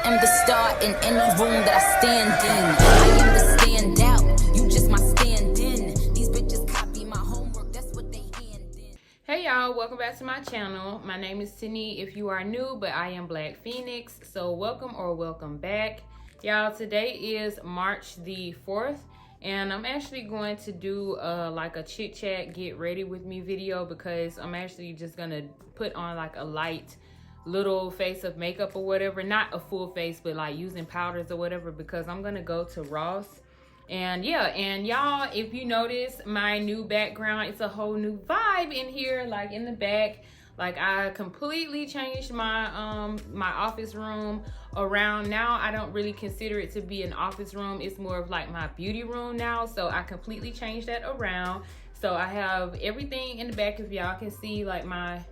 am the star in any room that I stand in. I am the standout, you just my stand-in. These bitches copy my homework, that's what they hand in. Hey y'all, welcome back to my channel. My name is Tini if you are new, but I am Black Phoenix, so welcome or welcome back. Y'all, today is March the 4th, and I'm actually going to do like a chit chat get ready with me video, because I'm actually just gonna put on like a light little face of makeup or whatever, not a full face, but like using powders or whatever, because I'm gonna go to Ross. And yeah, and y'all, if you notice my new background, it's a whole new vibe in here, like in the back. Like I completely changed my my office room around. Now I don't really consider it to be an office room, it's more of like my beauty room now. So I completely changed that around. So I have everything in the back, if y'all can see, like my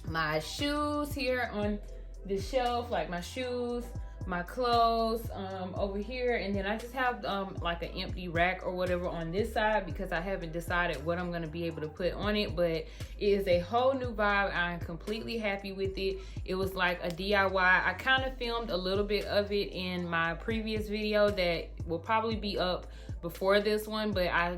my shoes here on the shelf, like my shoes, my clothes over here, and then I just have like an empty rack or whatever on this side, because I haven't decided what I'm going to be able to put on it. But it is a whole new vibe. I'm completely happy with it. It was like a DIY. I kind of filmed a little bit of it in my previous video that will probably be up before this one, but I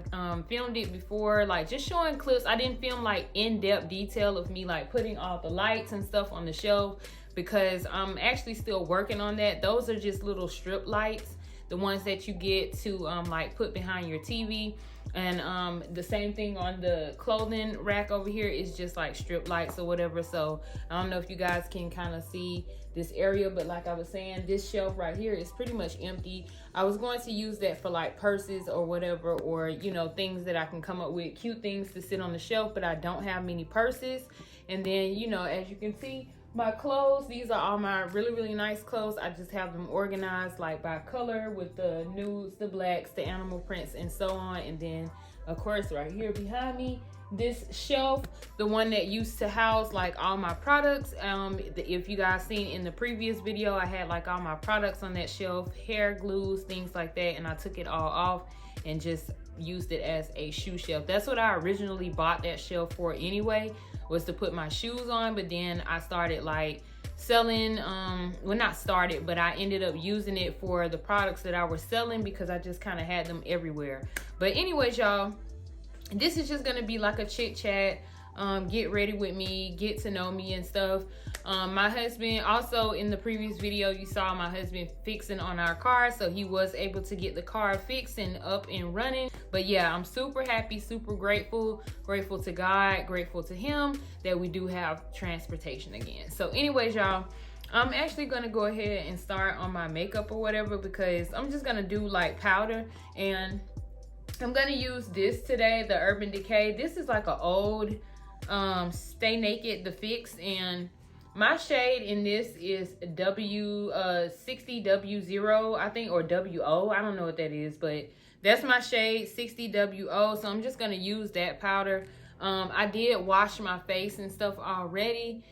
filmed it before, like just showing clips. I didn't film like in-depth detail of me like putting all the lights and stuff on the shelf, because I'm actually still working on that. Those are just little strip lights, the ones that you get to like put behind your TV. And the same thing on the clothing rack over here is just like strip lights or whatever. So I don't know if you guys can kind of see this area, but like I was saying, this shelf right here is pretty much empty. I was going to use that for like purses or whatever, or you know, things that I can come up with, cute things to sit on the shelf, but I don't have many purses. And then, you know, as you can see, my clothes, these are all my really nice clothes. I just have them organized like by color, with the nudes, the blacks, the animal prints, and so on. And then of course right here behind me, this shelf, the one that used to house like all my products. If you guys seen in the previous video, I had like all my products on that shelf, hair glues, things like that, and I took it all off and just used it as a shoe shelf. That's what I originally bought that shelf for anyway, was to put my shoes on. But then I started like selling, well not started, but I ended up using it for the products that I was selling, because I just kind of had them everywhere. But anyways, y'all, this is just gonna be like a chit chat, get ready with me, get to know me and stuff. My husband, also in the previous video, you saw my husband fixing on our car, so he was able to get the car fixed and up and running. But yeah, I'm super happy, super grateful to God, grateful to him that we do have transportation again. So anyways, y'all, I'm actually gonna go ahead and start on my makeup or whatever, because I'm just gonna do like powder, and I'm gonna use this today, the Urban Decay. This is like an old Stay Naked, the Fix, and my shade in this is W60W0, I think, or WO. I don't know what that is, but that's my shade, 60WO. So I'm just gonna use that powder. I did wash my face and stuff already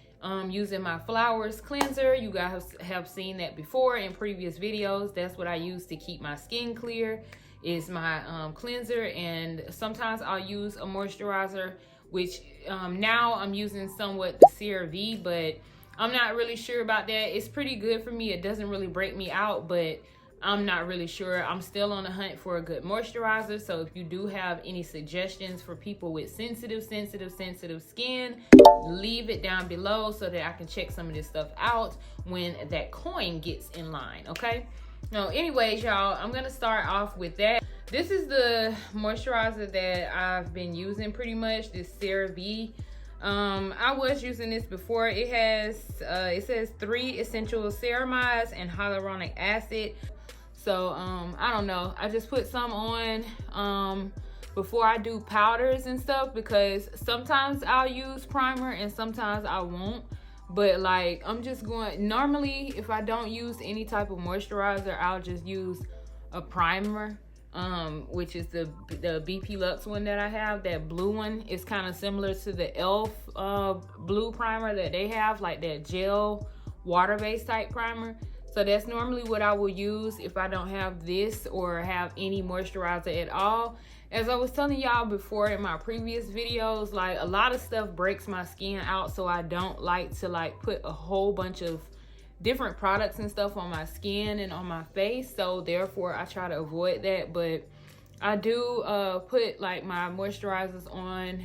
using my Flowers cleanser. You guys have seen that before in previous videos. That's what I use to keep my skin clear, is my cleanser. And sometimes I'll use a moisturizer, which now I'm using somewhat the CeraVe, but I'm not really sure about that. It's pretty good for me. It doesn't really break me out, but I'm not really sure. I'm still on the hunt for a good moisturizer. So if you do have any suggestions for people with sensitive skin, leave it down below so that I can check some of this stuff out when that coin gets in line, okay? Now, anyways, y'all, I'm gonna start off with that. This is the moisturizer that I've been using pretty much, this CeraVe. I was using this before. It has it says 3 essential ceramides and hyaluronic acid. So I don't know, I just put some on before I do powders and stuff, because sometimes I'll use primer and sometimes I won't. But like, I'm just going, normally if I don't use any type of moisturizer, I'll just use a primer, which is the BPLUX one that I have. That blue one is kind of similar to the e.l.f. Blue primer that they have, like that gel water-based type primer. So that's normally what I will use if I don't have this or have any moisturizer at all. As I was telling y'all before in my previous videos, like a lot of stuff breaks my skin out, so I don't like to like put a whole bunch of different products and stuff on my skin and on my face, so therefore I try to avoid that. But I do put like my moisturizers on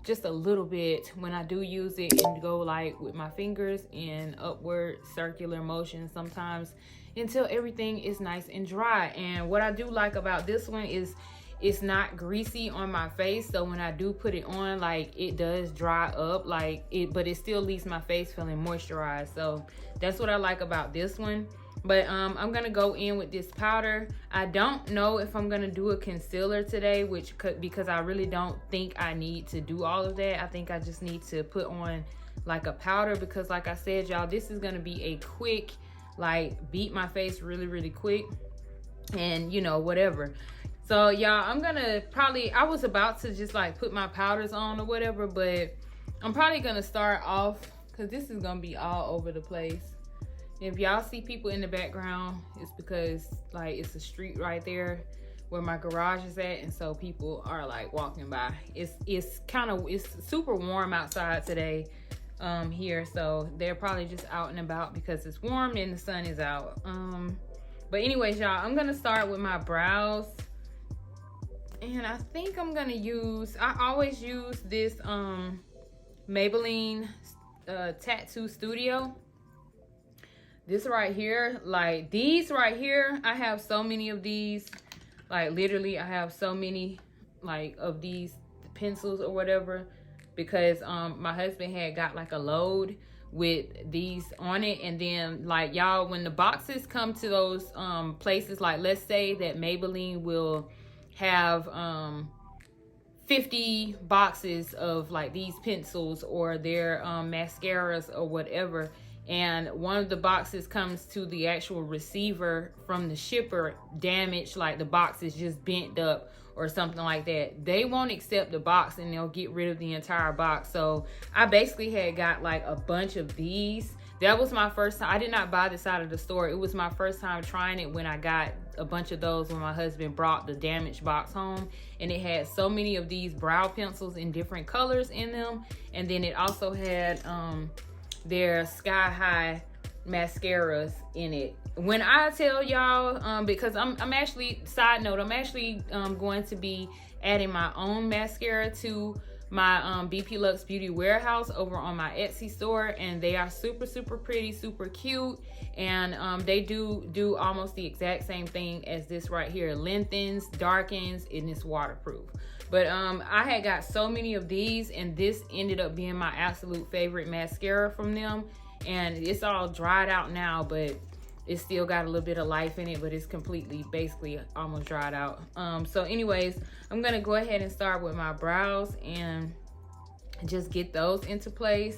just a little bit when I do use it, and go like with my fingers in upward circular motion sometimes until everything is nice and dry. And what I do like about this one is it's not greasy on my face, so when I do put it on, like, it does dry up like it, but it still leaves my face feeling moisturized. So that's what I like about this one. But I'm gonna go in with this powder. I don't know if I'm gonna do a concealer today, because I really don't think I need to do all of that. I think I just need to put on like a powder, because like I said, y'all, this is gonna be a quick, like, beat my face really, really quick, and you know, whatever. So y'all, I'm gonna probably, I was about to just like put my powders on or whatever, but I'm probably gonna start off, because this is gonna be all over the place. If y'all see people in the background, it's because like it's a street right there where my garage is at, and so people are like walking by. It's super warm outside today here, so they're probably just out and about because it's warm and the sun is out. But anyways, y'all, I'm gonna start with my brows, and I think I'm gonna use, I always use this Maybelline Tattoo Studio. This right here, like these right here, I have so many of these. Like literally, I have so many like of these pencils or whatever, because my husband had got like a load with these on it. And then like, y'all, when the boxes come to those places, like let's say that Maybelline will have 50 boxes of like these pencils or their mascaras or whatever, and one of the boxes comes to the actual receiver from the shipper damaged, like the box is just bent up or something like that, they won't accept the box and they'll get rid of the entire box. So I basically had got like a bunch of these. That was my first time. I did not buy this out of the store. It was my first time trying it when I got a bunch of those when my husband brought the damaged box home, and it had so many of these brow pencils in different colors in them. And then it also had their Sky High mascaras in it. When I tell y'all, because I'm actually, side note, I'm actually going to be adding my own mascara to my BPLUX Beauty Warehouse over on my Etsy store, and they are super, super pretty, super cute, and they do almost the exact same thing as this right here. Lengthens, darkens, and it's waterproof. But I had got so many of these, and this ended up being my absolute favorite mascara from them. And it's all dried out now, but it's still got a little bit of life in it, but it's completely, basically almost dried out. So anyways, I'm gonna go ahead and start with my brows and just get those into place.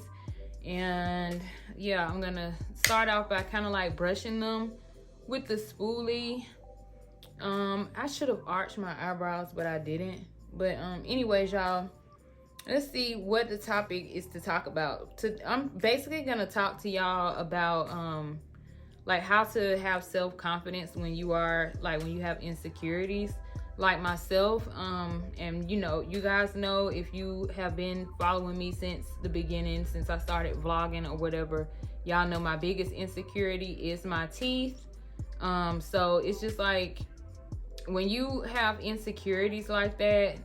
And yeah, I'm gonna start off by kind of like brushing them with the spoolie. I should have arched my eyebrows, but I didn't. But anyways, y'all, let's see what the topic is to talk about. I'm basically gonna talk to y'all about like how to have self-confidence when you are like, when you have insecurities like myself. And you know, you guys know, if you have been following me since the beginning, since I started vlogging or whatever, y'all know my biggest insecurity is my teeth. So it's just like, when you have insecurities like that,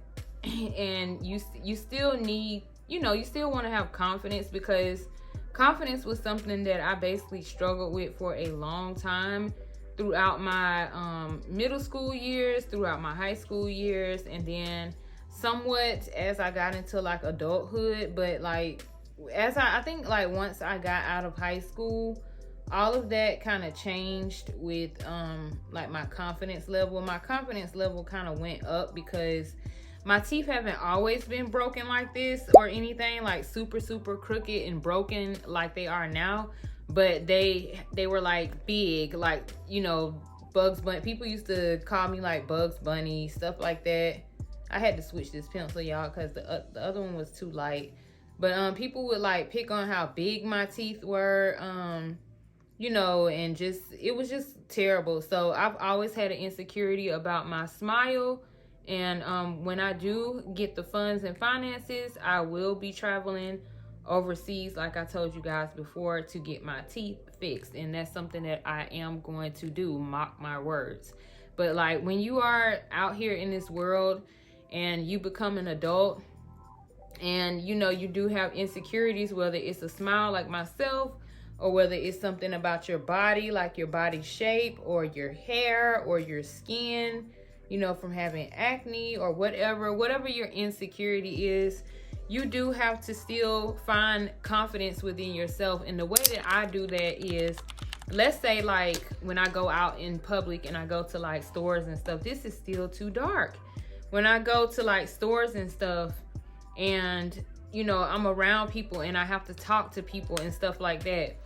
and you still need, you know, you still want to have confidence, because confidence was something that I basically struggled with for a long time throughout my middle school years, throughout my high school years, and then somewhat as I got into like adulthood. But like, as I think like once I got out of high school, all of that kind of changed with like my confidence level. My confidence level kind of went up, because my teeth haven't always been broken like this or anything like super, super crooked and broken like they are now, but they were like big, like, you know, Bugs Bunny. People used to call me like Bugs Bunny, stuff like that. I had to switch this pencil, y'all, because the other one was too light. But people would like pick on how big my teeth were, you know, and just, it was just terrible. So I've always had an insecurity about my smile. And when I do get the funds and finances, I will be traveling overseas, like I told you guys before, to get my teeth fixed. And that's something that I am going to do, mark my words. But like when you are out here in this world and you become an adult, and you know you do have insecurities, whether it's a smile like myself, or whether it's something about your body, like your body shape or your hair or your skin, you know, from having acne or whatever your insecurity is, you do have to still find confidence within yourself. And the way that I do that is, let's say like when I go out in public and I go to like stores and stuff, this is still too dark. When I go to like stores and stuff, and you know I'm around people and I have to talk to people and stuff like that,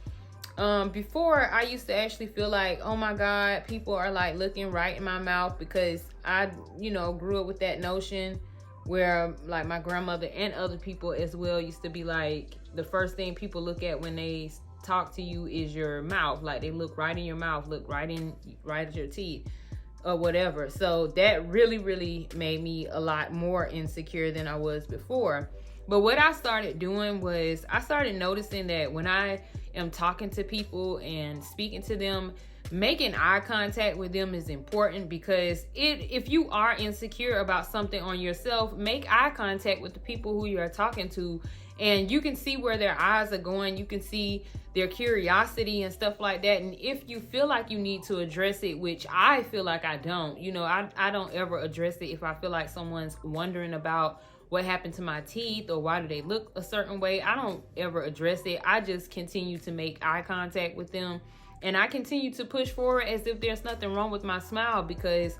before I used to actually feel like, oh my God, people are like looking right in my mouth, because I, you know, grew up with that notion where like my grandmother and other people as well used to be like, the first thing people look at when they talk to you is your mouth. Like they look right in your mouth, look right at your teeth or whatever. So that really made me a lot more insecure than I was before. But what I started doing was I started noticing that when I am talking to people and speaking to them, making eye contact with them is important, because if you are insecure about something on yourself, make eye contact with the people who you are talking to, and you can see where their eyes are going. You can see their curiosity and stuff like that. And if you feel like you need to address it, which I feel like I don't, you know, I don't ever address it if I feel like someone's wondering about what happened to my teeth or why do they look a certain way. I don't ever address it. I just continue to make eye contact with them, and I continue to push forward as if there's nothing wrong with my smile, because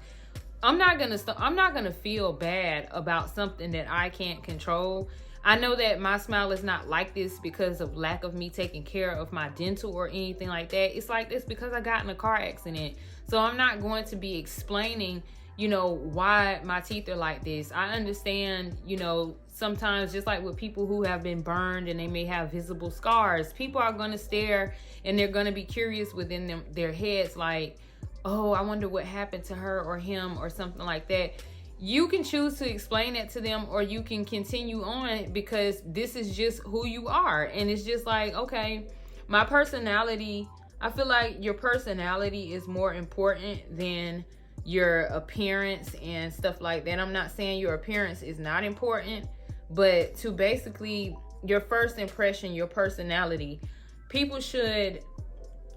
I'm not gonna feel bad about something that I can't control. I know that my smile is not like this because of lack of me taking care of my dental or anything like that. It's like this because I got in a car accident. So I'm not going to be explaining, you know, why my teeth are like this. I understand, you know, sometimes just like with people who have been burned and they may have visible scars, people are going to stare and they're going to be curious within their heads, like, oh, I wonder what happened to her or him or something like that. You can choose to explain that to them, or you can continue on, because this is just who you are. And it's just like, okay, my personality, I feel like your personality is more important than your appearance and stuff like that. I'm not saying your appearance is not important, but to basically your first impression, your personality, people should,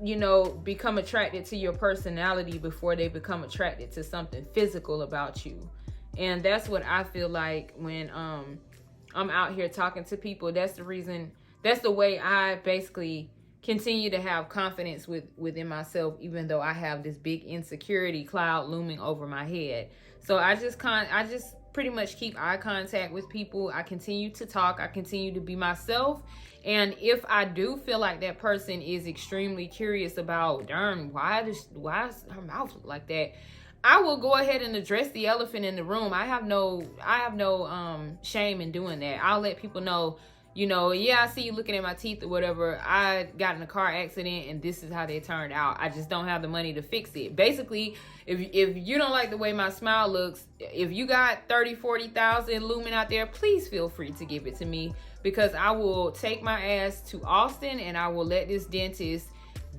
you know, become attracted to your personality before they become attracted to something physical about you. And that's what I feel like when I'm out here talking to people. That's the reason, that's the way I basically continue to have confidence within myself, even though I have this big insecurity cloud looming over my head. So I just pretty much keep eye contact with people. I continue to talk. I continue to be myself. And if I do feel like that person is extremely curious about, darn, why does her mouth look like that, I will go ahead and address the elephant in the room. I have no shame in doing that. I'll let people know, you know, yeah, I see you looking at my teeth or whatever. I got in a car accident and this is how they turned out. I just don't have the money to fix it. Basically, if you don't like the way my smile looks, if you got 30,000-40,000 lumen out there, please feel free to give it to me, because I will take my ass to Austin and I will let this dentist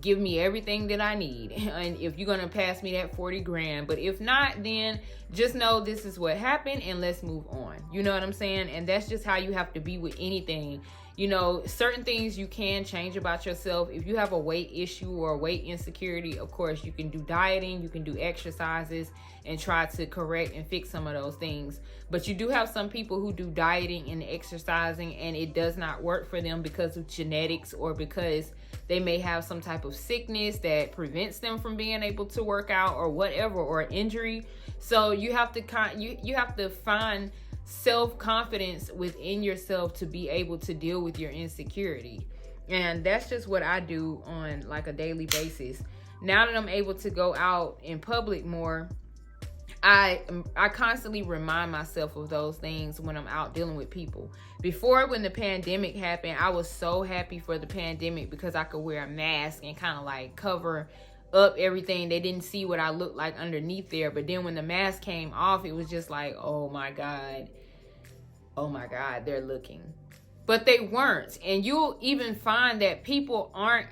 give me everything that I need. And if you're gonna pass me that 40 grand, but if not, then just know this is what happened and let's move on. You know what I'm saying? And that's just how you have to be with anything. You know, certain things you can change about yourself. If you have a weight issue or a weight insecurity, of course you can do dieting, you can do exercises and try to correct and fix some of those things. But you do have some people who do dieting and exercising and it does not work for them because of genetics, or because they may have some type of sickness that prevents them from being able to work out or whatever, or injury. So you have to you have to find self-confidence within yourself to be able to deal with your insecurity. And that's just what I do on like a daily basis. Now that I'm able to go out in public more, I constantly remind myself of those things when I'm out dealing with people. Before, when the pandemic happened, I was so happy for the pandemic because I could wear a mask and kind of like cover up everything. They didn't see what I looked like underneath there. But then when the mask came off, it was just like, oh my God, they're looking. But they weren't. And you'll even find that people aren't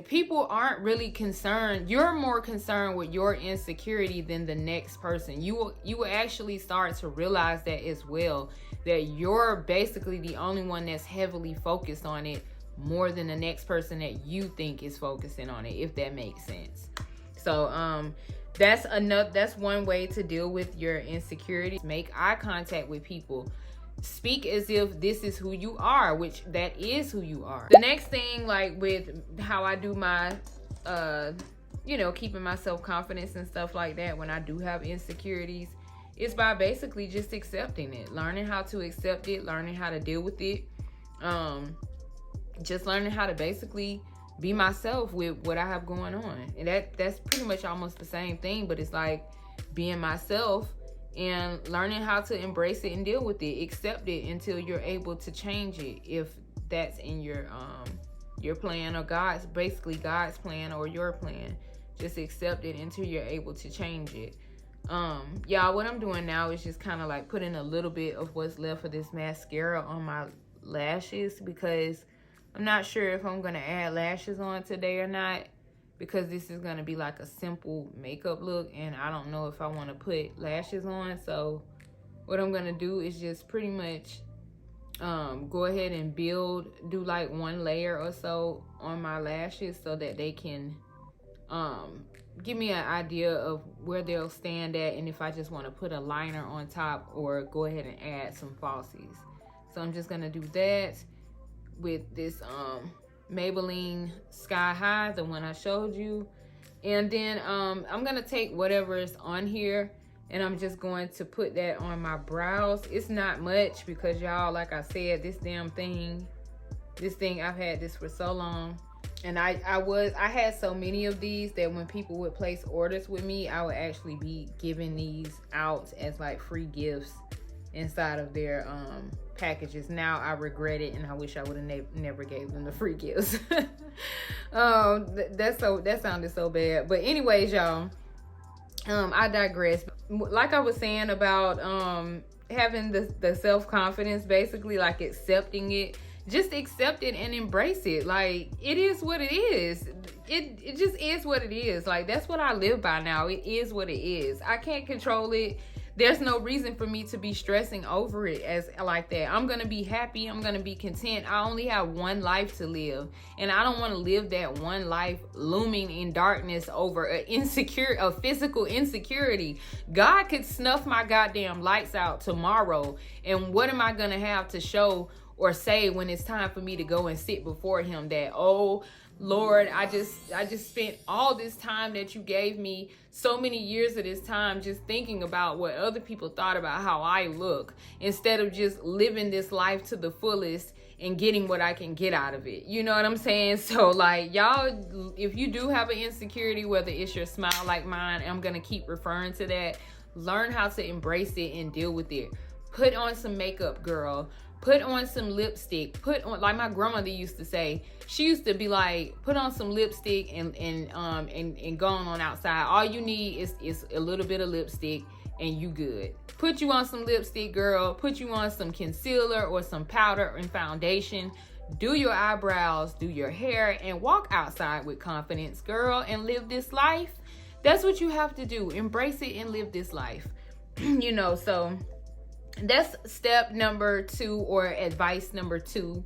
people aren't really concerned. You're more concerned with your insecurity than the next person. You will actually start to realize that as well, that you're basically the only one that's heavily focused on it more than the next person that you think is focusing on it, if that makes sense. So that's one way to deal with your insecurities. Make eye contact with people. Speak as if this is who you are, which that is who you are. The next thing, like with how I do my keeping my self-confidence and stuff like that when I do have insecurities, is by basically just accepting it, learning how to accept it, learning how to deal with it, just learning how to basically be myself with what I have going on. And that's pretty much almost the same thing, but it's like being myself and learning how to embrace it and deal with it, accept it until you're able to change it, if that's in your plan, or God's plan or your plan. Just accept it until you're able to change it. Y'all, what I'm doing now is just kind of like putting a little bit of what's left of this mascara on my lashes, because I'm not sure if I'm gonna add lashes on today or not, because this is gonna be like a simple makeup look, and I don't know if I want to put lashes on. So what I'm gonna do is just pretty much go ahead and do like one layer or so on my lashes, so that they can give me an idea of where they'll stand at, and if I just want to put a liner on top or go ahead and add some falsies. So I'm just gonna do that with this Maybelline Sky High, the one I showed you. And then I'm gonna take whatever is on here, and I'm just going to put that on my brows. It's not much, because y'all, like I said, this thing, I've had this for so long. And I had so many of these that when people would place orders with me, I would actually be giving these out as like free gifts inside of their packages. Now I regret it, and I wish I would have never gave them the free gifts. That sounded so bad. But anyways, y'all, I digress. Like I was saying about having the self-confidence, basically like accepting it. Just accept it and embrace it. Like, it is what it is. It just is what it is. Like, that's what I live by now. It is what it is. I can't control it. There's no reason for me to be stressing over it as like that. I'm gonna be happy. I'm gonna be content. I only have one life to live, and I don't want to live that one life looming in darkness over a physical insecurity. God could snuff my goddamn lights out tomorrow, and what am I gonna have to show or say when it's time for me to go and sit before him that, oh Lord, I just spent all this time that you gave me, so many years of this time, just thinking about what other people thought about how I look, instead of just living this life to the fullest and getting what I can get out of it. You know what I'm saying? So like, y'all, if you do have an insecurity, whether it's your smile like mine, I'm gonna keep referring to that, learn how to embrace it and deal with it. Put on some makeup, girl. Put on some lipstick. Put on, like my grandmother used to say, she used to be like, put on some lipstick and go on outside. All you need is a little bit of lipstick and you good. Put you on some lipstick, girl. Put you on some concealer or some powder and foundation. Do your eyebrows, do your hair, and walk outside with confidence, girl, and live this life. That's what you have to do. Embrace it and live this life. You know, so that's step number 2, or advice number 2,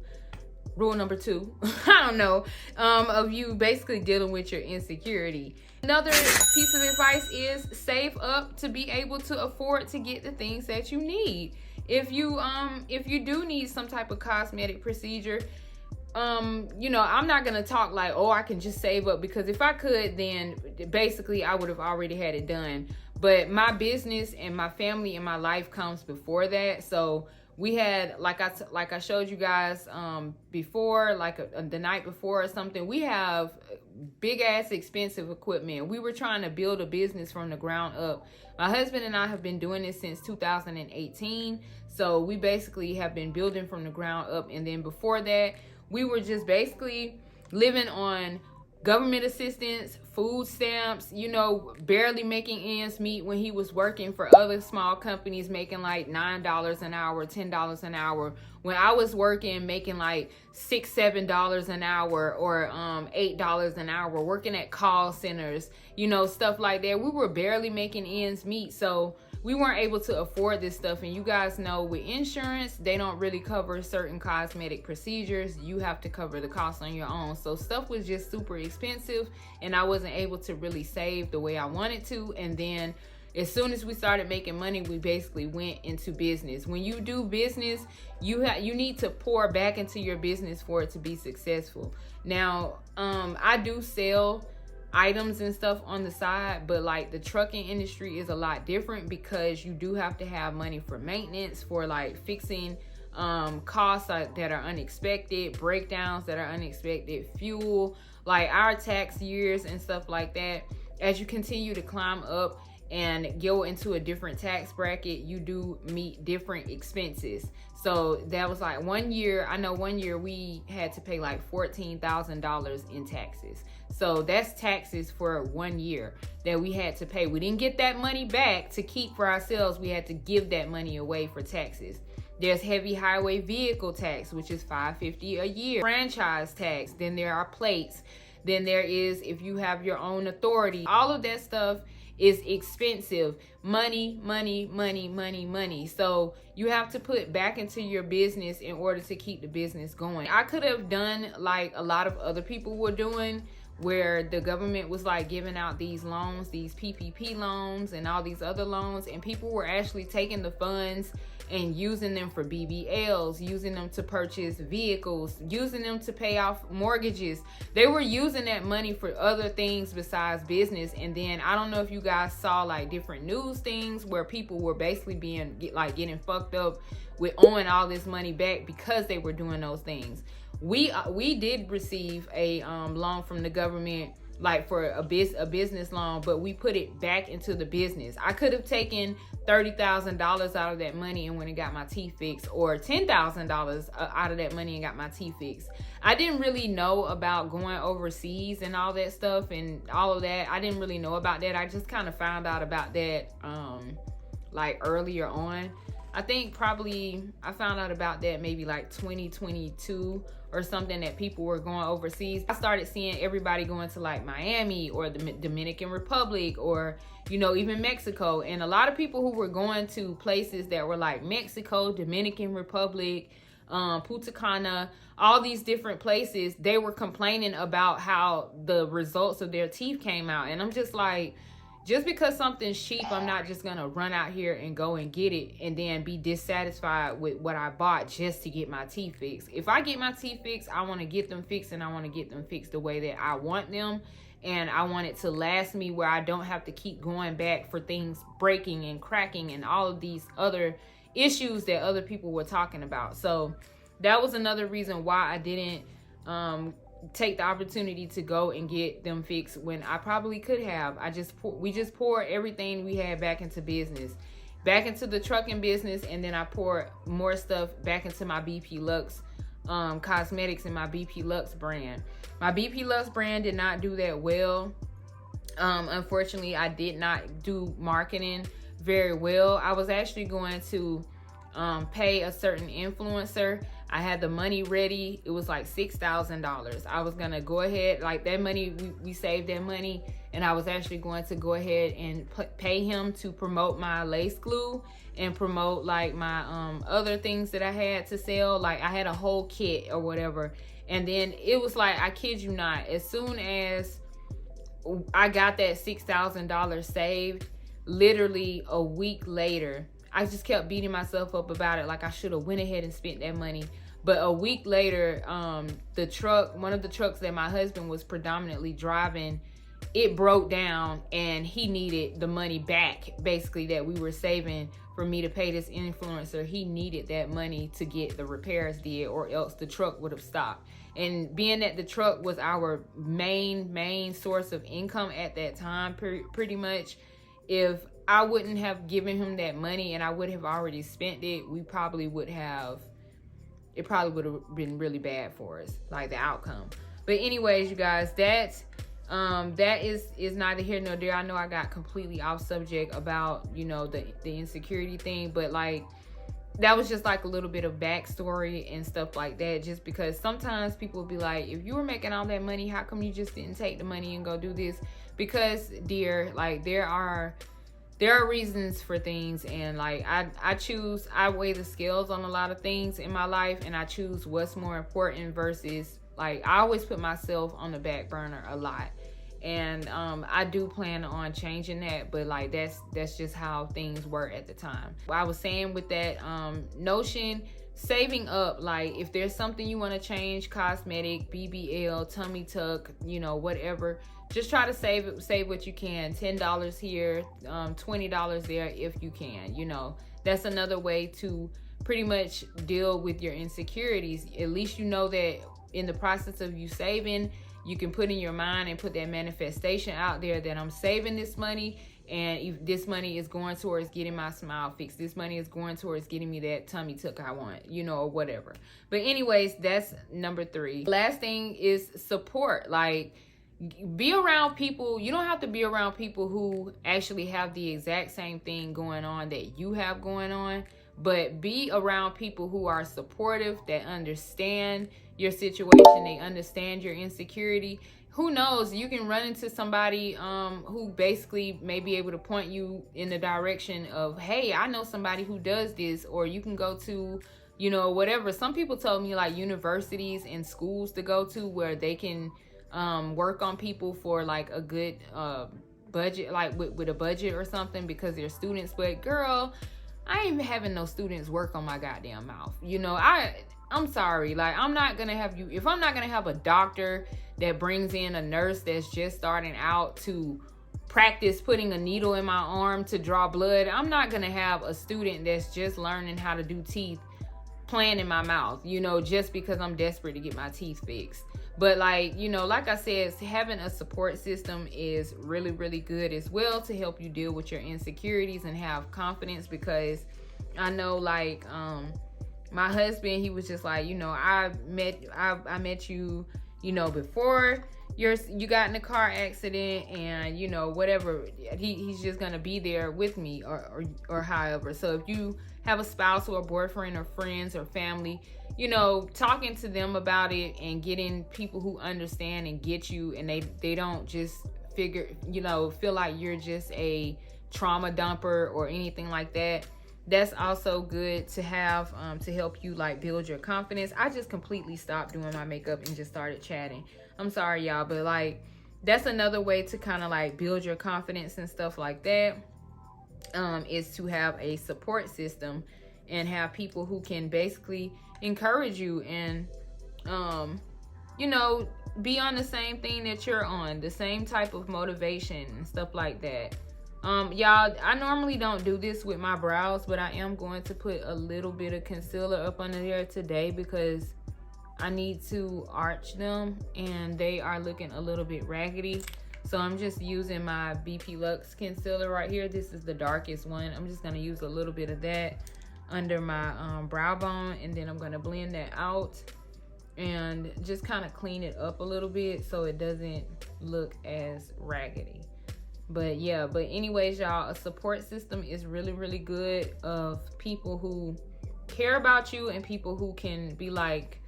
rule number 2, I don't know, of you basically dealing with your insecurity. Another piece of advice is save up to be able to afford to get the things that you need. If you do need some type of cosmetic procedure, you know, I'm not gonna talk like, oh, I can just save up, because if I could, then basically I would have already had it done. But my business and my family and my life comes before that. So we had, like I showed you guys before, like the night before or something, we have big ass expensive equipment. We were trying to build a business from the ground up. My husband and I have been doing this since 2018. So we basically have been building from the ground up. And then before that, we were just basically living on government assistance, food stamps, you know, barely making ends meet when he was working for other small companies making like $9 an hour, $10 an hour. When I was working, making like $6, $7 an hour, or $8 an hour, working at call centers, you know, stuff like that. We were barely making ends meet. So we weren't able to afford this stuff. And you guys know with insurance, they don't really cover certain cosmetic procedures. You have to cover the cost on your own. So stuff was just super expensive, and I wasn't able to really save the way I wanted to. And then as soon as we started making money, we basically went into business. When you do business, you need to pour back into your business for it to be successful. Now, I do sell items and stuff on the side, but like the trucking industry is a lot different, because you do have to have money for maintenance, for like fixing costs that are unexpected, breakdowns that are unexpected, fuel, like our tax years and stuff like that. As you continue to climb up and go into a different tax bracket, you do meet different expenses. So that was like one year we had to pay like $14,000 in taxes. So that's taxes for 1 year that we had to pay. We didn't get that money back to keep for ourselves. We had to give that money away for taxes. There's heavy highway vehicle tax, which is $550 a year. Franchise tax. Then there are plates. Then there is, if you have your own authority, all of that stuff is expensive. Money. So you have to put back into your business in order to keep the business going. I could have done like a lot of other people were doing, where the government was like giving out these loans, these PPP loans and all these other loans, and people were actually taking the funds and using them for BBLs, using them to purchase vehicles, using them to pay off mortgages. They were using that money for other things besides business. And then I don't know if you guys saw like different news things where people were basically getting fucked up with owing all this money back because they were doing those things. We did receive a loan from the government, like for a business loan, but we put it back into the business. I could have taken $30,000 out of that money and went and got my teeth fixed, or $10,000 out of that money and got my teeth fixed. I didn't really know about going overseas and all that stuff and all of that. I didn't really know about that. I just kind of found out about that like earlier on. I think probably I found out about that maybe like 2022 or something, that people were going overseas. I started seeing everybody going to like Miami or the Dominican Republic, or, you know, even Mexico. And a lot of people who were going to places that were like Mexico, Dominican Republic, Punta Cana, all these different places, they were complaining about how the results of their teeth came out. And I'm just like, just because something's cheap, I'm not just gonna run out here and go and get it and then be dissatisfied with what I bought just to get my teeth fixed. If I get my teeth fixed, I want to get them fixed, and I want to get them fixed the way that I want them, and I want it to last me, where I don't have to keep going back for things breaking and cracking and all of these other issues that other people were talking about. So that was another reason why I didn't take the opportunity to go and get them fixed when I probably could have. We just poured everything we had back into business, back into the trucking business, and then I poured more stuff back into my BPLUX cosmetics and my BPLUX brand. My BPLUX brand did not do that well. Unfortunately, I did not do marketing very well. I was actually going to pay a certain influencer. I had the money ready. It was like $6,000. I was gonna go ahead, like that money, we saved that money, and I was actually going to go ahead and pay him to promote my lace glue and promote like my other things that I had to sell. Like I had a whole kit or whatever. And then it was like, I kid you not, as soon as I got that $6,000 saved, literally a week later, I just kept beating myself up about it, like I should have went ahead and spent that money. But a week later, one of the trucks that my husband was predominantly driving, it broke down, and he needed the money back, basically, that we were saving for me to pay this influencer. He needed that money to get the repairs did, or else the truck would have stopped. And being that the truck was our main source of income at that time, pretty much, if I wouldn't have given him that money and I would have already spent it, it probably would have been really bad for us, like the outcome. But anyways, you guys, that is neither here nor there. I know I got completely off subject about, you know, the insecurity thing, but like, that was just like a little bit of backstory and stuff like that, just because sometimes people will be like, if you were making all that money, how come you just didn't take the money and go do this? Because, dear, like, there are reasons for things, and like I weigh the scales on a lot of things in my life, and I choose what's more important versus, like, I always put myself on the back burner a lot. And I do plan on changing that, but like that's just how things were at the time. I was saying with that notion, saving up, like if there's something you want to change, cosmetic, BBL, tummy tuck, you know, whatever, just try to save what you can. $10 here, $20 there if you can. You know, that's another way to pretty much deal with your insecurities. At least you know that in the process of you saving, you can put in your mind and put that manifestation out there that I'm saving this money, and if this money is going towards getting my smile fixed, this money is going towards getting me that tummy tuck I want, you know, or whatever. But anyways, that's number 3. Last thing is support. Like, be around people. You don't have to be around people who actually have the exact same thing going on that you have going on, but be around people who are supportive, that understand your situation, they understand your insecurity. Who knows, you can run into somebody who basically may be able to point you in the direction of, hey, I know somebody who does this. Or you can go to, you know, whatever. Some people told me like universities and schools to go to where they can work on people for like a good budget, like with a budget or something, because they're students. But girl, I ain't having no students work on my goddamn mouth. You know, I'm sorry. Like, I'm not going to have you, if I'm not going to have a doctor that brings in a nurse that's just starting out to practice putting a needle in my arm to draw blood, I'm not going to have a student that's just learning how to do teeth playing in my mouth, you know, just because I'm desperate to get my teeth fixed. But like, you know, like I said, having a support system is really, really good as well to help you deal with your insecurities and have confidence. Because I know, like, my husband, he was just like, you know, I met you, you know, before you got in a car accident, and you know, whatever, he's just gonna be there with me, or however. So if you have a spouse or a boyfriend or friends or family, you know, talking to them about it and getting people who understand and get you, and they don't just feel like you're just a trauma dumper or anything like that. That's also good to have to help you like build your confidence. I just completely stopped doing my makeup and just started chatting. I'm sorry, y'all, but like, that's another way to kind of like build your confidence and stuff like that, is to have a support system and have people who can basically encourage you and you know, be on the same thing that you're on, the same type of motivation and stuff like that. Y'all, I normally don't do this with my brows, but I am going to put a little bit of concealer up under there today because I need to arch them and they are looking a little bit raggedy. So I'm just using my BPLUX concealer right here. This is the darkest one. I'm just going to use a little bit of that under my brow bone, and then I'm going to blend that out and just kind of clean it up a little bit so it doesn't look as raggedy. But yeah, but anyways, y'all, a support system is really, really good, of people who care about you and people who can be like,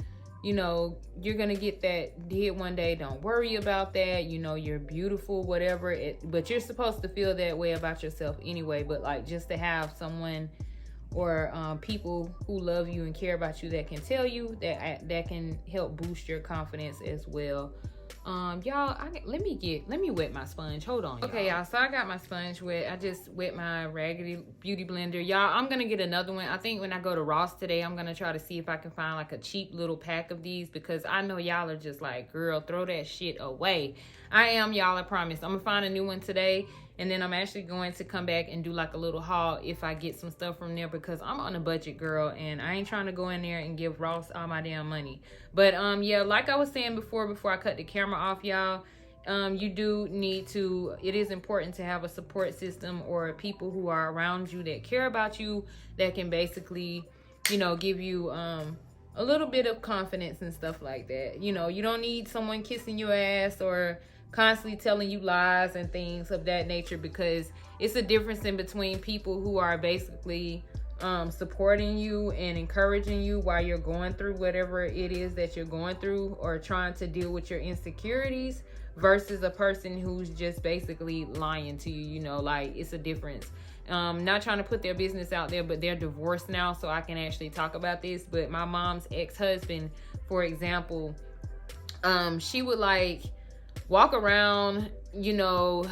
you know, you're gonna get that hit one day, don't worry about that, you know, you're beautiful, whatever. But you're supposed to feel that way about yourself anyway. But like, just to have someone or people who love you and care about you that can tell you that can help boost your confidence as well. Y'all, let me wet my sponge. Hold on, y'all. Okay, y'all, so I got my sponge wet. I just wet my Raggedy Beauty blender. Y'all, I'm gonna get another one. I think when I go to Ross today, I'm gonna try to see if I can find like a cheap little pack of these, because I know y'all are just like, girl, throw that shit away. I am, y'all, I promise. I'm gonna find a new one today, and then I'm actually going to come back and do like a little haul if I get some stuff from there, because I'm on a budget, girl, and I ain't trying to go in there and give Ross all my damn money. But yeah, like I was saying before I cut the camera off, y'all, you do need to, it is important to have a support system or people who are around you that care about you, that can basically, you know, give you a little bit of confidence and stuff like that. You know, you don't need someone kissing your ass or constantly telling you lies and things of that nature, because it's a difference in between people who are basically supporting you and encouraging you while you're going through whatever it is that you're going through or trying to deal with your insecurities, versus a person who's just basically lying to you. You know, like, it's a difference. Not trying to put their business out there, but they're divorced now, so I can actually talk about this. But my mom's ex-husband, for example, she would like walk around, you know,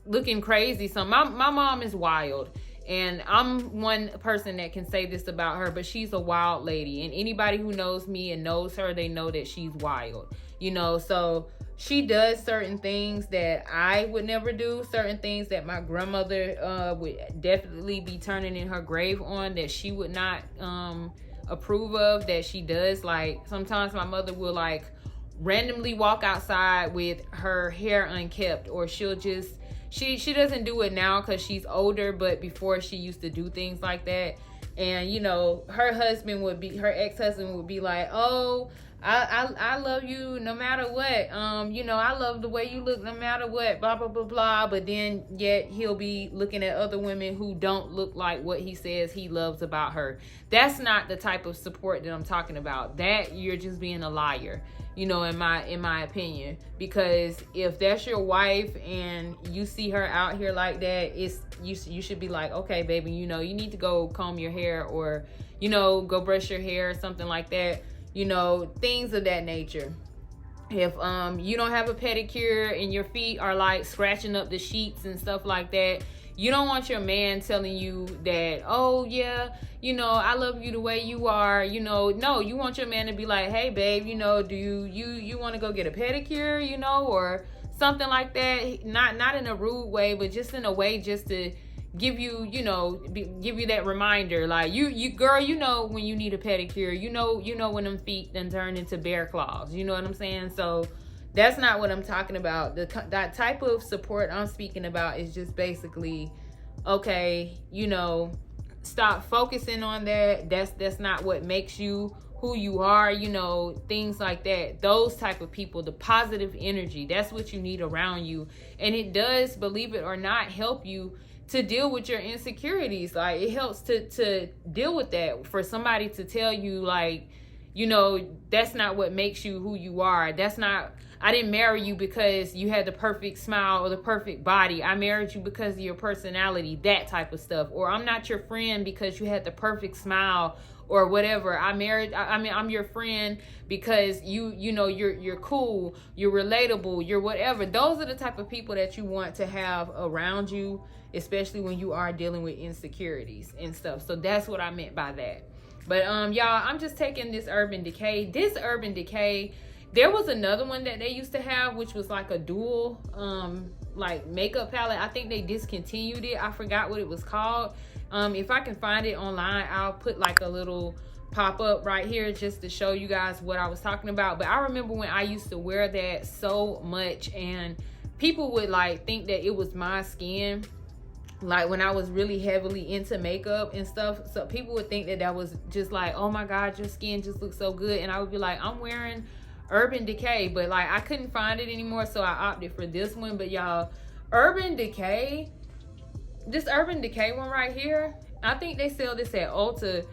looking crazy. So my mom is wild. And I'm one person that can say this about her, but she's a wild lady. And anybody who knows me and knows her, they know that she's wild. You know, so she does certain things that I would never do, certain things that my grandmother would definitely be turning in her grave on, that she would not approve of, that she does. Like, sometimes my mother will like randomly walk outside with her hair unkept, or she'll just, she doesn't do it now because she's older, but before she used to do things like that. And you know, her ex-husband would be like, oh, I love you no matter what. You know, I love the way you look no matter what, blah, blah, blah, blah. But then yet he'll be looking at other women who don't look like what he says he loves about her. That's not the type of support that I'm talking about. That you're just being a liar, you know, in my opinion. Because if that's your wife and you see her out here like that, you should be like, okay, baby, you know, you need to go comb your hair, or, you know, go brush your hair or something like that. You know, things of that nature. If you don't have a pedicure and your feet are like scratching up the sheets and stuff like that, you don't want your man telling you that, oh yeah, you know, I love you the way you are. You know, no, you want your man to be like, hey babe, you know, do you want to go get a pedicure, you know, or something like that. Not in a rude way, but just in a way just to give you, you know, give you that reminder. Like, you girl, you know when you need a pedicure, you know when them feet then turn into bear claws, you know what I'm saying? So that's not what I'm talking about. That type of support I'm speaking about is just basically, okay, you know, stop focusing on that. That's not what makes you who you are, you know, things like that. Those type of people, the positive energy, that's what you need around you. And it does, believe it or not, help you to deal with your insecurities. Like, it helps to deal with that. For somebody to tell you, like, you know, that's not what makes you who you are. That's not, I didn't marry you because you had the perfect smile or the perfect body. I married you because of your personality, that type of stuff. Or I'm not your friend because you had the perfect smile or whatever. I'm your friend because you know, you're cool, you're relatable, you're whatever. Those are the type of people that you want to have around you, especially when you are dealing with insecurities and stuff. So that's what I meant by that. But y'all, I'm just taking this Urban Decay. This Urban Decay, there was another one that they used to have, which was like a dual like makeup palette. I think they discontinued it. I forgot what it was called. If I can find it online, I'll put like a little pop-up right here just to show you guys what I was talking about. But I remember when I used to wear that so much, and people would like think that it was my skin. Like, when I was really heavily into makeup and stuff, so people would think that was just like, oh my god, your skin just looks so good. And I would be like, I'm wearing Urban Decay. But like, I couldn't find it anymore, so I opted for this one. But y'all, Urban Decay, this Urban Decay one right here, I think they sell this at Ulta.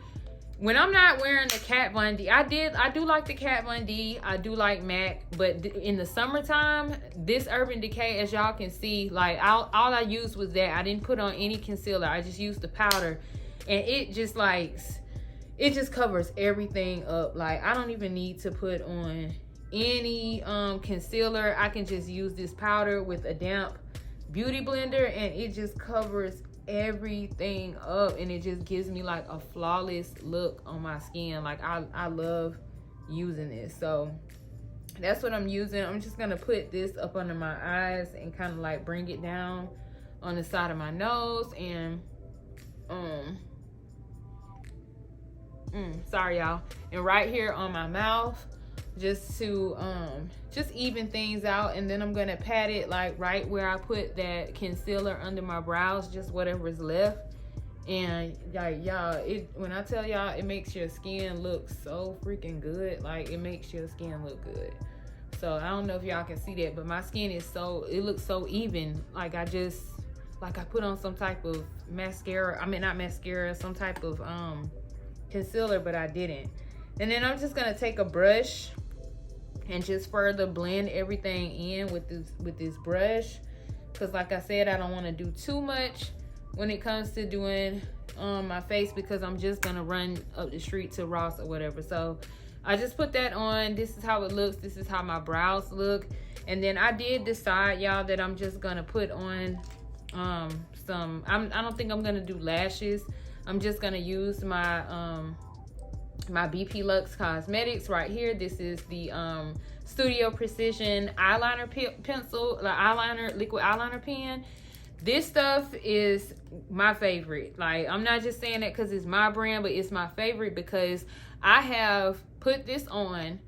When I'm not wearing the Kat Von D, I do like the Kat Von D, I do like MAC, but in the summertime, this Urban Decay, as y'all can see, like, all I used was that. I didn't put on any concealer. I just used the powder, and it just like, it just covers everything up. Like, I don't even need to put on any concealer. I can just use this powder with a damp beauty blender, and it just covers everything up, and it just gives me like a flawless look on my skin. Like, I love using this. So that's what I'm using. I'm just gonna put this up under my eyes and kind of like bring it down on the side of my nose, and sorry y'all, and right here on my mouth, just to just even things out. And then I'm gonna pat it like right where I put that concealer under my brows, just whatever's left. And like y'all, when I tell y'all, it makes your skin look so freaking good. Like it makes your skin look good. So I don't know if y'all can see that, but my skin is it looks so even. Like I put on some type of mascara. I mean, not mascara, some type of concealer, but I didn't. And then I'm just gonna take a brush and just further blend everything in with this brush. Cause like I said, I don't want to do too much when it comes to doing my face, because I'm just gonna run up the street to Ross or whatever. So I just put that on. This is how it looks. This is how my brows look. And then I did decide, y'all, that I'm just gonna put on I don't think I'm gonna do lashes. I'm just gonna use my my BPLUX Cosmetics right here. This is the Studio Precision eyeliner pencil, the liquid eyeliner pen. This stuff is my favorite. Like, I'm not just saying that because it's my brand, but it's my favorite because I have put this on,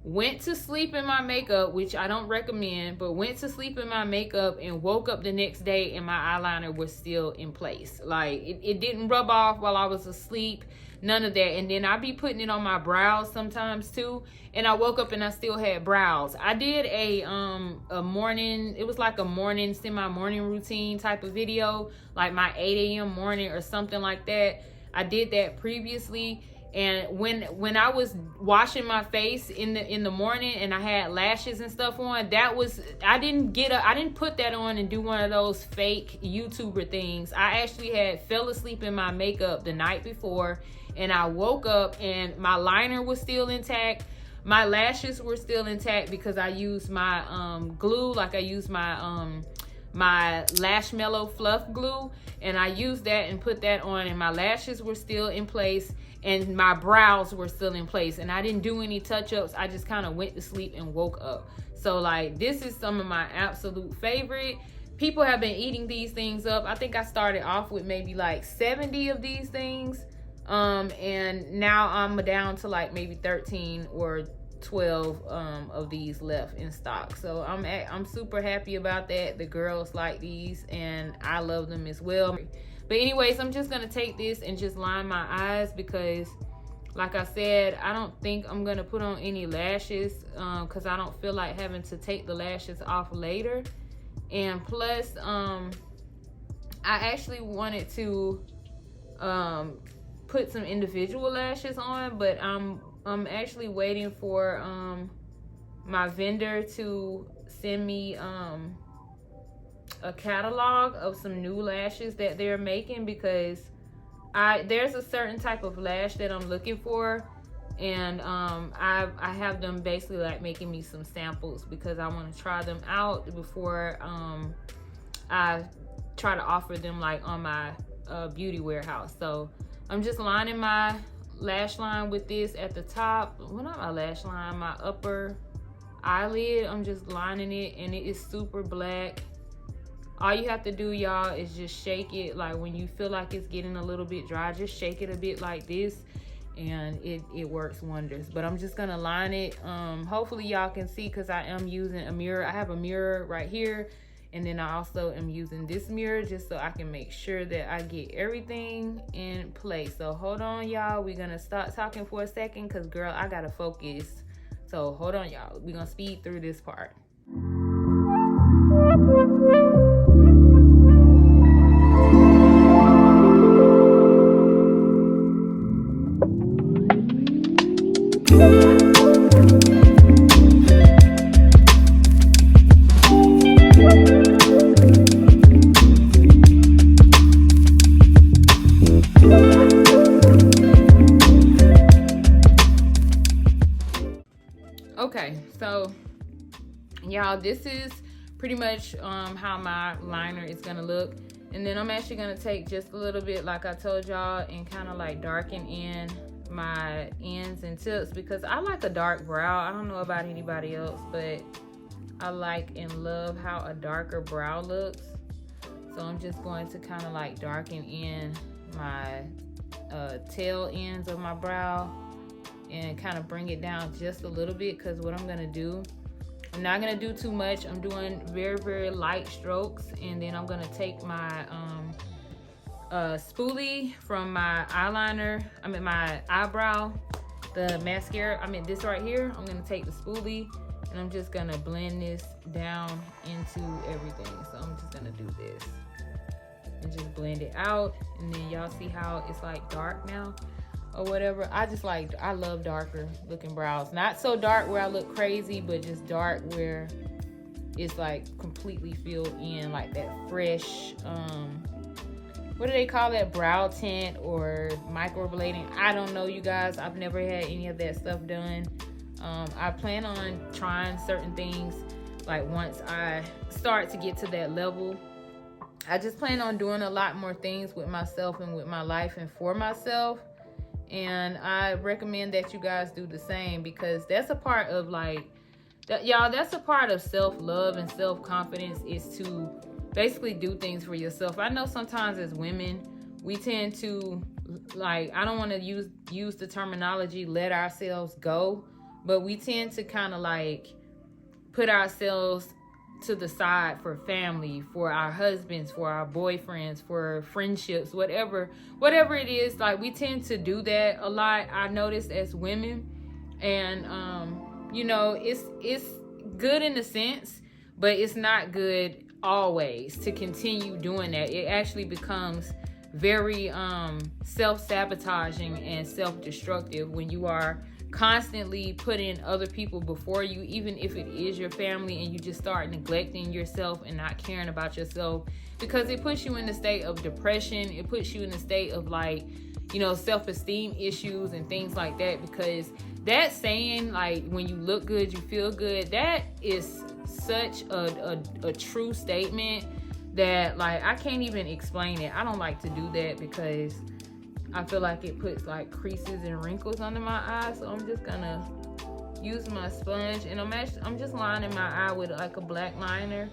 went to sleep in my makeup, which I don't recommend, but went to sleep in my makeup and woke up the next day and my eyeliner was still in place. Like, it didn't rub off while I was asleep, none of that. And then I be putting it on my brows sometimes too, and I woke up and I still had brows. I did a morning, it was like a morning, semi-morning routine type of video, like my 8 a.m. morning or something like that. I did that previously. And when I was washing my face in the morning and I had lashes and stuff on, I didn't put that on and do one of those fake YouTuber things. I actually fell asleep in my makeup the night before, and I woke up and my liner was still intact. My lashes were still intact because I used my glue, like I used my my Lash Mellow Fluff glue, and I used that and put that on, and my lashes were still in place and my brows were still in place, and I didn't do any touch-ups. I just kind of went to sleep and woke up. So like, this is some of my absolute favorite. People have been eating these things up. I think I started off with maybe like 70 of these things, and now I'm down to like maybe 13 or 12 of these left in stock. So I'm super happy about that. The girls like these and I love them as well. But anyways, I'm just gonna take this and just line my eyes because like I said, I don't think I'm gonna put on any lashes because I don't feel like having to take the lashes off later. And plus I actually wanted to put some individual lashes on, but I'm actually waiting for my vendor to send me a catalog of some new lashes that they're making, because there's a certain type of lash that I'm looking for, and I have them basically like making me some samples because I want to try them out before I try to offer them like on my beauty warehouse. So I'm just lining my lash line with this at the top. Well, not my lash line, my upper eyelid. I'm just lining it, and it is super black. All you have to do, y'all, is just shake it. Like when you feel like it's getting a little bit dry, just shake it a bit like this, and it works wonders. But I'm just gonna line it. Hopefully y'all can see, because I am using a mirror. I have a mirror right here, and then I also am using this mirror just so I can make sure that I get everything in place. So hold on, y'all. We're gonna stop talking for a second because, girl, I gotta focus. So hold on, y'all. We're gonna speed through this part. Okay, so y'all, this is pretty much how my liner is gonna look. And then I'm actually gonna take just a little bit, like I told y'all, and kind of like darken in my ends and tips, because I like a dark brow. I don't know about anybody else, but I like and love how a darker brow looks. So I'm just going to kind of like darken in my tail ends of my brow and kind of bring it down just a little bit, because what I'm gonna do, I'm not gonna do too much. I'm doing very, very light strokes, and then I'm gonna take my spoolie from my eyeliner, my eyebrow, the mascara, this right here. I'm gonna take the spoolie and I'm just gonna blend this down into everything. So I'm just gonna do this and just blend it out. And then y'all see how it's like dark now or whatever. I love darker looking brows. Not so dark where I look crazy, but just dark where it's like completely filled in, like that fresh, what do they call that, brow tint or microblading? I don't know, you guys. I've never had any of that stuff done. I plan on trying certain things, like once I start to get to that level. I just plan on doing a lot more things with myself and with my life and for myself. And I recommend that you guys do the same, because that's a part of that's a part of self-love and self-confidence, is to basically do things for yourself. I know sometimes as women, we tend to, I don't want to use the terminology let ourselves go, but we tend to kind of put ourselves to the side for family, for our husbands, for our boyfriends, for friendships, whatever it is. We tend to do that a lot, I noticed, as women. And it's good in a sense, but it's not good always to continue doing that. It actually becomes very self-sabotaging and self-destructive when you are constantly putting other people before you, even if it is your family, and you just start neglecting yourself and not caring about yourself, because it puts you in a state of depression. It puts you in a state of self-esteem issues and things like that, because that saying, when you look good, you feel good, that is such a true statement that I can't even explain it. I don't like to do that because I feel like it puts creases and wrinkles under my eyes. So I'm just gonna use my sponge, and I'm just lining my eye with a black liner,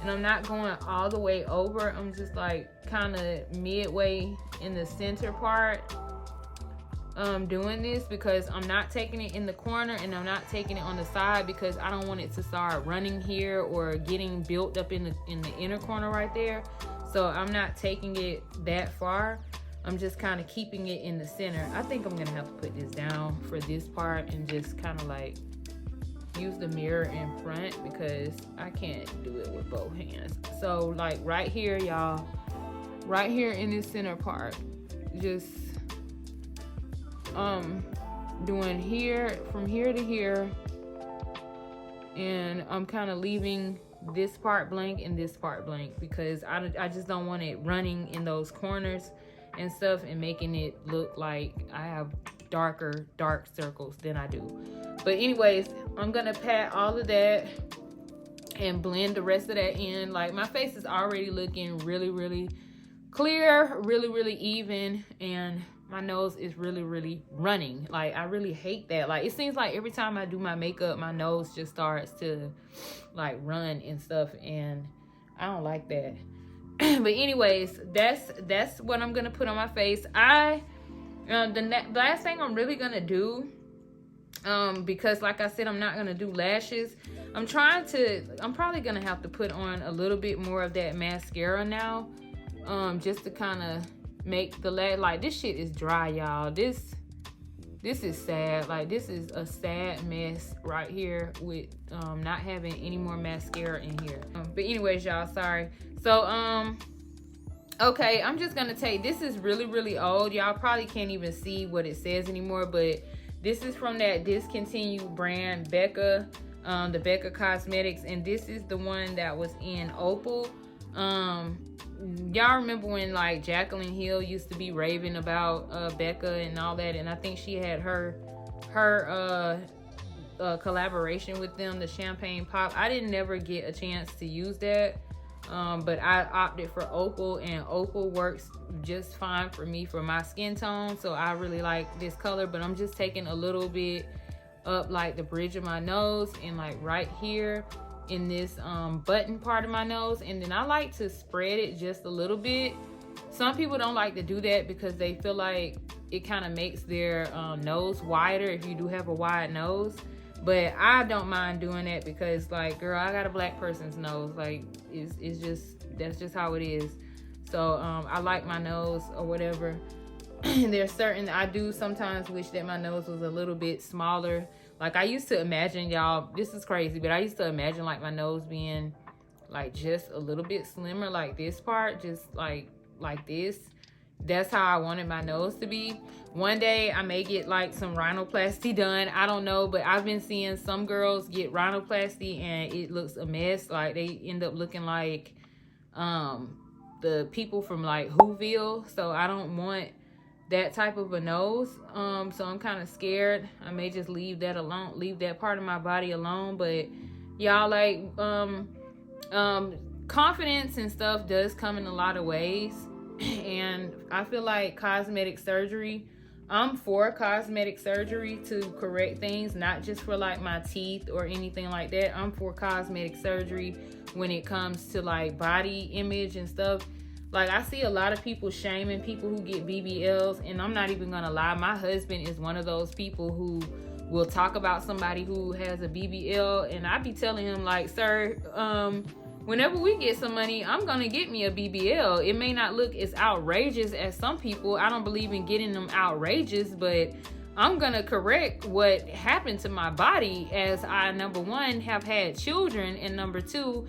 and I'm not going all the way over. I'm just kind of midway in the center part doing this, because I'm not taking it in the corner and I'm not taking it on the side, because I don't want it to start running here or getting built up in the inner corner right there. So I'm not taking it that far. I'm just kind of keeping it in the center. I think I'm gonna have to put this down for this part and just kind of use the mirror in front, because I can't do it with both hands. So right here, y'all, right here in this center part, just doing here, from here to here, and I'm kind of leaving this part blank and this part blank, because I just don't want it running in those corners and stuff and making it look like I have dark circles than I do. But anyways, I'm gonna pat all of that and blend the rest of that in. My face is already looking really, really clear, really, really even, and my nose is really, really running. I really hate that. It seems like every time I do my makeup, my nose just starts to run and stuff, and I don't like that. But anyways, that's what I'm gonna put on my face. The last thing I'm really gonna do, because like I said, I'm not gonna do lashes. I'm probably gonna have to put on a little bit more of that mascara now, just to kind of make the this shit is dry, y'all. This is sad. This is a sad mess right here with not having any more mascara in here. But anyways, y'all, sorry. So okay, I'm just gonna take, this is really, really old. Y'all probably can't even see what it says anymore, but this is from that discontinued brand, Becca, the Becca Cosmetics, and this is the one that was in Opal. Y'all remember when Jaclyn Hill used to be raving about Becca and all that, and I think she had her collaboration with them, the Champagne Pop. I didn't never get a chance to use that, but I opted for Opal, and Opal works just fine for me for my skin tone. So I really like this color, but I'm just taking a little bit up the bridge of my nose and right here in this button part of my nose, and then I like to spread it just a little bit. Some people don't like to do that because they feel like it kind of makes their nose wider if you do have a wide nose, but I don't mind doing that because girl, I got a black person's nose. It's just, that's just how it is. So I like my nose or whatever. There's certain, I do sometimes wish that my nose was a little bit smaller. Like I used to imagine, y'all, this is crazy, but I used to imagine like my nose being like just a little bit slimmer, like this part, just like this. That's how I wanted my nose to be. One day I may get like some rhinoplasty done. I don't know, but I've been seeing some girls get rhinoplasty and it looks a mess. Like they end up looking like the people from like Whoville. So I don't want that type of a nose. So I'm kind of scared. I may just leave that alone, leave that part of my body alone. But y'all, like confidence and stuff does come in a lot of ways. And I feel like cosmetic surgery, I'm for cosmetic surgery to correct things, not just for like my teeth or anything like that. I'm for cosmetic surgery when it comes to like body image and stuff. Like I see a lot of people shaming people who get BBLs, and I'm not even gonna lie, my husband is one of those people who will talk about somebody who has a BBL, and I be telling him like, sir, whenever we get some money, I'm gonna get me a BBL. It may not look as outrageous as some people. I don't believe in getting them outrageous, but I'm gonna correct what happened to my body as I, number one, have had children, and number two,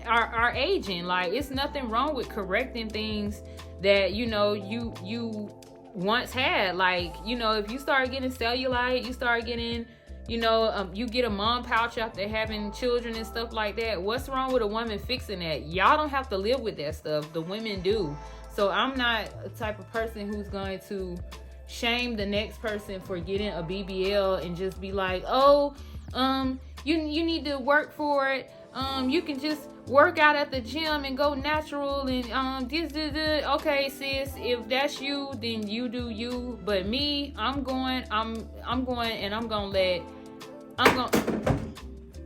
are aging. Like it's nothing wrong with correcting things that you once had. Like if you start getting cellulite, you start getting you get a mom pouch after having children and stuff like that. What's wrong with a woman fixing that? Y'all don't have to live with that stuff. The women do. So I'm not a type of person who's going to shame the next person for getting a BBL and just be like, oh, you need to work for it. You can just work out at the gym and go natural and this. Okay, sis, if that's you, then you do you. But me, I'm going and I'm gonna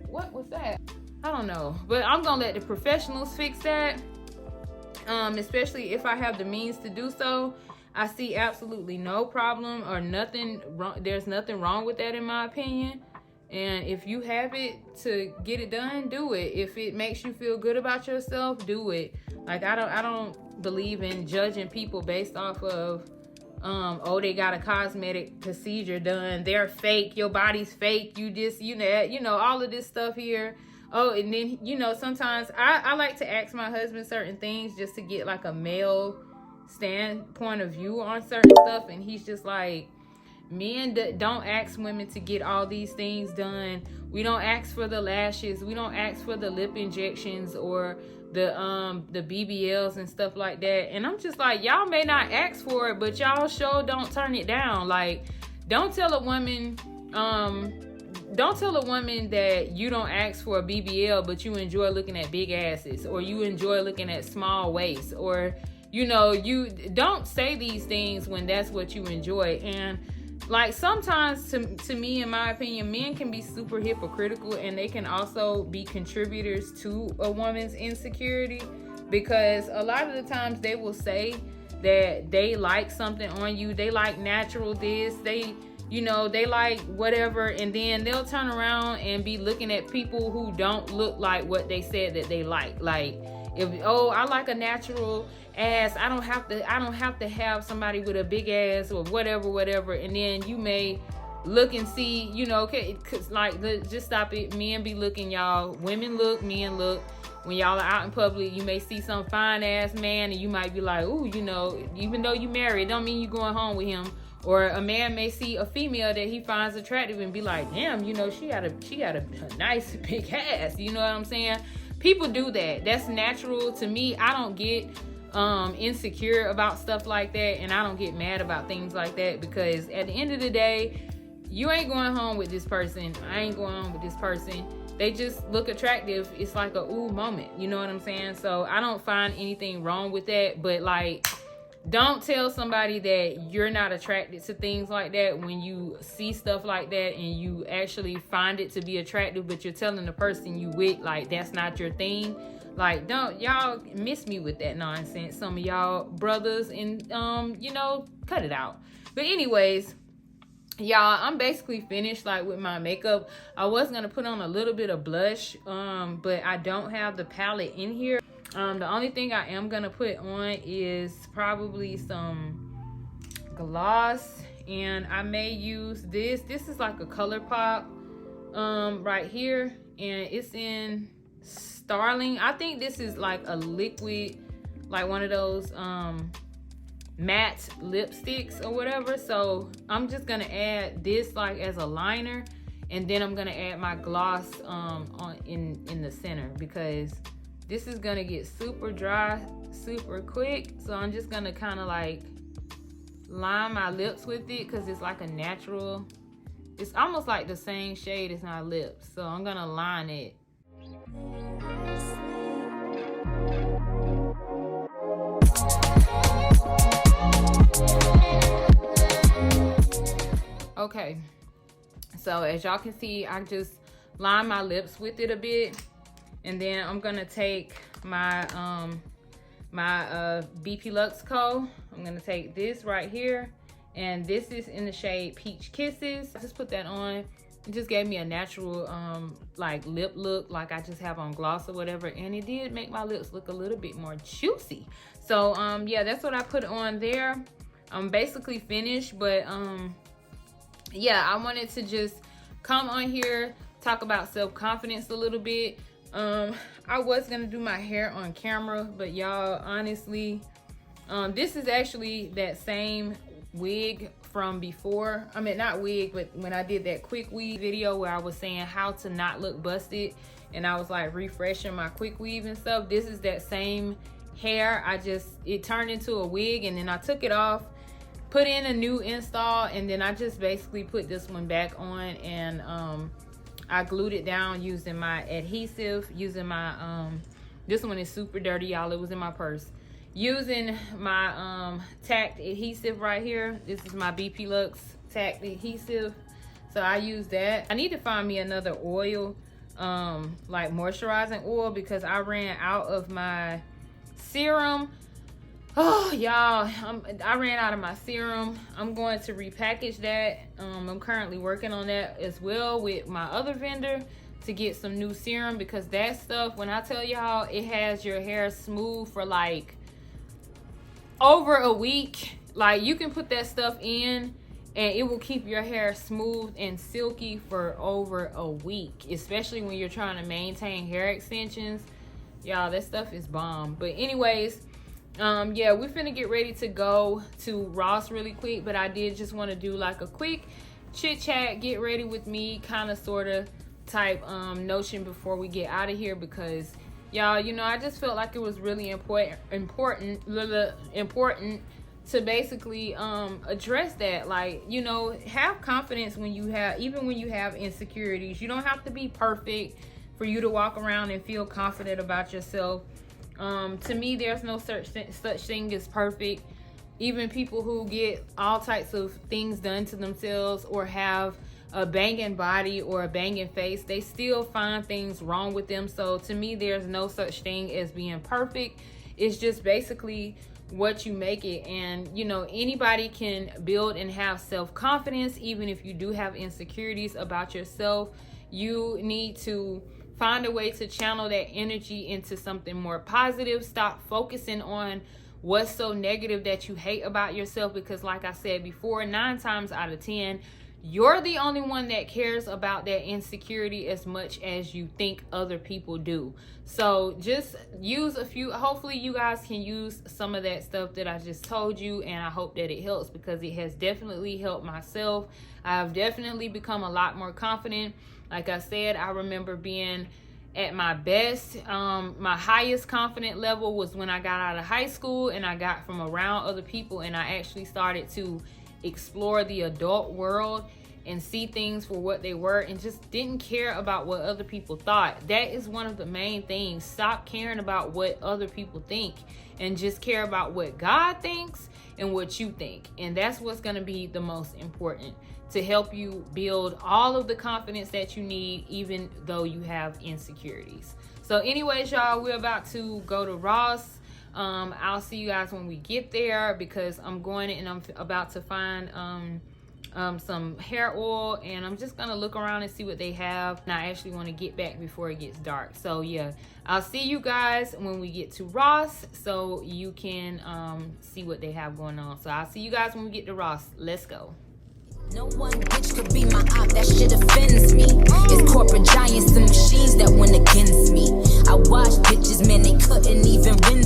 what was that? I don't know, but I'm gonna let the professionals fix that. Especially if I have the means to do so. I see absolutely no problem or nothing wrong. There's nothing wrong with that in my opinion. And if you have it to get it done, do it. If it makes you feel good about yourself, do it. Like I don't believe in judging people based off of they got a cosmetic procedure done. They're fake. Your body's fake. You just all of this stuff here. Oh, and then sometimes I like to ask my husband certain things just to get like a male standpoint of view on certain stuff, and he's just like, men don't ask women to get all these things done. We don't ask for the lashes, we don't ask for the lip injections or the BBLs and stuff like that. And I'm just like, y'all may not ask for it, but y'all sure don't turn it down. Like, don't tell a woman that you don't ask for a BBL, but you enjoy looking at big asses, or you enjoy looking at small waists, or you don't say these things when that's what you enjoy. And like sometimes to me, in my opinion, men can be super hypocritical, and they can also be contributors to a woman's insecurity, because a lot of the times they will say that they like something on you. They like natural this, they like whatever, and then they'll turn around and be looking at people who don't look like what they said that they like. Like, I like a natural ass, I don't have to have somebody with a big ass or whatever. And then you may look and see, cause like, just stop it. Men be looking, y'all. Women look, men look. When y'all are out in public, you may see some fine ass man, and you might be like, ooh, even though you married, don't mean you going home with him. Or a man may see a female that he finds attractive and be like, damn, she got a nice big ass. You know what I'm saying? People do that. That's natural to me. I don't get insecure about stuff like that, and I don't get mad about things like that, because at the end of the day, you ain't going home with this person. I ain't going home with this person. They just look attractive. It's like a ooh moment. You know what I'm saying? So I don't find anything wrong with that. But like, don't tell somebody that you're not attracted to things like that when you see stuff like that and you actually find it to be attractive, but you're telling the person you with, like, that's not your thing. Like, don't y'all miss me with that nonsense, some of y'all brothers, and cut it out. But anyways, y'all, I'm basically finished like with my makeup. I was gonna put on a little bit of blush, but I don't have the palette in here. The only thing I am gonna put on is probably some gloss, and I may use this. This is like a ColourPop right here, and it's in Starling. I think this is like a liquid, like one of those matte lipsticks or whatever. So I'm just gonna add this like as a liner, and then I'm gonna add my gloss in the center, because this is gonna get super dry super quick. So I'm just gonna kind of like line my lips with it, because it's like a natural, it's almost like the same shade as my lips. So I'm gonna line it. Okay, so as y'all can see, I just line my lips with it a bit, and then I'm gonna take my BPLUX Co. I'm gonna take this right here, and this is in the shade Peach Kisses. I just put that on. It just gave me a natural like lip look, like I just have on gloss or whatever, and it did make my lips look a little bit more juicy. So yeah, that's what I put on there. I'm basically finished, but yeah, I wanted to just come on here, talk about self-confidence a little bit. I was gonna do my hair on camera, but y'all, honestly, this is actually that same wig from before. I mean, not wig, but when I did that quick weave video where I was saying how to not look busted, and I was like refreshing my quick weave and stuff. This is that same hair. It turned into a wig, and then I took it off, put in a new install, and then I just basically put this one back on, and I glued it down using my adhesive, using my this one is super dirty, y'all. It was in my purse. Using my tacked adhesive right here. This is my BPLUX tacked adhesive, so I use that. I need to find me another oil, like moisturizing oil, because I ran out of my serum. Oh y'all, I ran out of my serum. I'm going to repackage that. I'm currently working on that as well with my other vendor to get some new serum, because that stuff, when I tell y'all, it has your hair smooth for like over a week. Like, you can put that stuff in and it will keep your hair smooth and silky for over a week, especially when you're trying to maintain hair extensions. Y'all, that stuff is bomb. But anyways, yeah, we're finna get ready to go to Ross really quick, but I did just want to do like a quick chit chat, get ready with me kind of sort of type notion before we get out of here, because y'all, you know, I just felt like it was really important to basically address that. Like, you know, have confidence when you have, even when you have insecurities. You don't have to be perfect for you to walk around and feel confident about yourself. To me, there's no such thing as perfect. Even people who get all types of things done to themselves or have a banging body or a banging face, they still find things wrong with them. So to me, there's no such thing as being perfect. It's just basically what you make it. And you know, anybody can build and have self-confidence. Even if you do have insecurities about yourself, you need to find a way to channel that energy into something more positive. Stop focusing on what's so negative that you hate about yourself, because like I said before, 9 times out of 10, you're the only one that cares about that insecurity as much as you think other people do. So just use a few, hopefully you guys can use some of that stuff that I just told you, and I hope that it helps, because it has definitely helped myself. I've definitely become a lot more confident. Like I said, I remember being at my best. My highest confident level was when I got out of high school and I got from around other people, and I actually started to explore the adult world and see things for what they were, and just didn't care about what other people thought. That is one of the main things. Stop caring about what other people think and just care about what God thinks and what you think. And that's what's going to be the most important to help you build all of the confidence that you need, even though you have insecurities. So anyways, y'all, we're about to go to Ross. I'll see you guys when we get there, because I'm going and I'm about to find some hair oil, and I'm just gonna look around and see what they have. And I actually want to get back before it gets dark. So yeah, I'll see you guys when we get to Ross, so you can see what they have going on. So I'll see you guys when we get to Ross. Let's go. No one bitch could be my op, that shit offends me. It's corporate giants and machines that went against me. I watched bitches, man, they couldn't even win